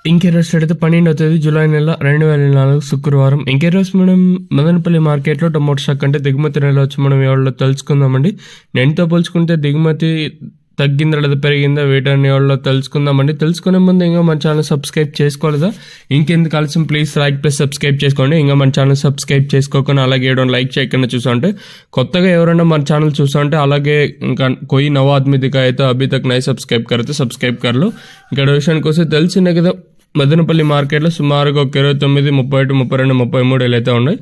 ఇంకే రోజు అయితే 12వ తేదీ జూలై నెల 2024 శుక్రవారం. ఇంకే రోజు మనం మదనపల్లి మార్కెట్లో టొమాటో స్టాక్ అంటే దిగుమతి నెల వచ్చి మనం ఎవరిలో తెలుసుకుందామండి. నెలతో పోల్చుకుంటే దిగుమతి తగ్గిందా లేదా పెరిగిందా వీటన్ని ఎవరిలో తెలుసుకుందామండి. తెలుసుకునే ముందు ఇంకా మన ఛానల్ సబ్స్క్రైబ్ చేసుకోలేదా? ఇంకెందుకు ఆలస్యం, ప్లీజ్ ప్లస్ సబ్స్క్రైబ్ చేసుకోండి. ఇంకా మన ఛానల్ సబ్స్క్రైబ్ చేసుకోకుండా అలాగే ఏడో లైక్ చేయకుండా చూస్తుంటే, కొత్తగా ఎవరైనా మన ఛానల్ చూస్తుంటే అలాగే ఇంకా कोई नवा आदमी दिखाए तो अभी तक नहीं सब्सक्राइब करे तो सब्सक्राइब कर लो. ఇక్కడ విషయానికి వస్తే తెలిసిందే కదా, మదనపల్లి మార్కెట్లో సుమారుగా ఒక 29, 31, 32, 33 ఏళ్ళు అయితే ఉన్నాయి.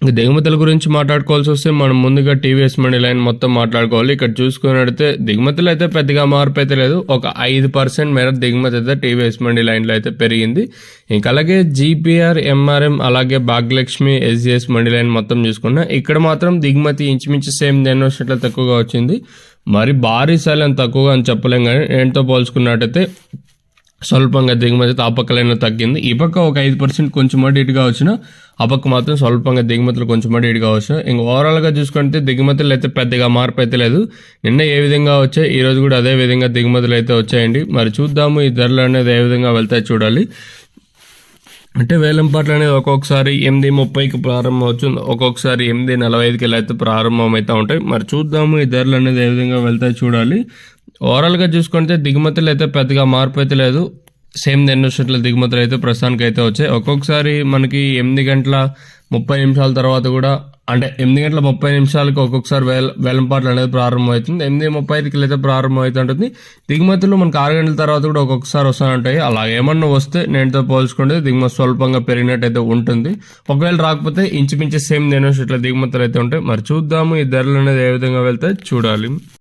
దిగుమతుల గురించి మాట్లాడుకోవాల్సి వస్తే మనం ముందుగా టీవీఎస్ మండి లైన్ మొత్తం మాట్లాడుకోవాలి. ఇక్కడ చూసుకున్నట్టయితే దిగుమతులు అయితే పెద్దగా మార్పు అయితే లేదు. ఒక 5% మేర దిగుమతి అయితే టీవీఎస్ మండి లైన్లో అయితే పెరిగింది. ఇంకా అలాగే జీపీఆర్, ఎంఆర్ఎం అలాగే భాగ్యలక్ష్మి, ఎస్జిఎస్ మండి లైన్ మొత్తం చూసుకున్నా ఇక్కడ మాత్రం దిగుమతి ఇంచుమించు సేమ్ దేనిలో తక్కువగా వచ్చింది. మరి భారీ స్థాయిలో తక్కువగా అని చెప్పలేం, కానీ ఏంటో పోల్చుకున్నట్టయితే స్వల్పంగా దిగుమతి ఆ పక్కలైనా తగ్గింది. ఈ పక్క ఒక 5% కొంచెం అటు ఇటుగా వచ్చిన, ఆ పక్క మాత్రం స్వల్పంగా దిగుమతులు కొంచెం అటు ఇటుగా వచ్చిన. ఇంకా ఓవరాల్గా చూసుకుంటే దిగుమతులు అయితే పెద్దగా మార్పు అయితే లేదు. నిన్న ఏ విధంగా వచ్చాయి, ఈ రోజు కూడా అదే విధంగా దిగుమతులు అయితే వచ్చాయండి. మరి చూద్దాము ఈ ధరలు అనేది ఏ విధంగా వెళ్తాయి చూడాలి. అంటే వేలంపాట్లు అనేది ఒక్కొక్కసారి 8:30కి ప్రారంభం అవుతుంది, ఒక్కొక్కసారి 8:45కి అయితే ప్రారంభం అయితే ఉంటాయి. మరి చూద్దాము ఈ ధరలు అనేది ఏ విధంగా వెళ్తాయి చూడాలి. ఓవరాల్గా చూసుకుంటే దిగుమతులు అయితే పెద్దగా మార్పు అయితే లేదు. సేమ్ ఎన్నోషట్ల దిగుమతులు అయితే ప్రస్తుతానికి అయితే వచ్చాయి. ఒక్కొక్కసారి మనకి 8:30 తర్వాత కూడా, అంటే 8:30 ఒక్కొక్కసారి వేలంపాట్లు అనేది ప్రారంభం అవుతుంది. 8:35కి అయితే ప్రారంభం అయితే ఉంటుంది. దిగుమతులు మనకు 6 గంటల తర్వాత కూడా ఒక్కొక్కసారి వస్తూ ఉంటాయి. అలా ఏమన్నా వస్తే నేటితో పోల్చుకుంటే దిగుమతి స్వల్పంగా పెరిగినట్టు అయితే ఉంటుంది. ఒకవేళ రాకపోతే ఇంచుమించు సేమ్ ఎన్నోషట్ల దిగుమతులు అయితే ఉంటాయి. మరి చూద్దాము ఈ ధరలు అనేది ఏ విధంగా వెళ్తాయి చూడాలి.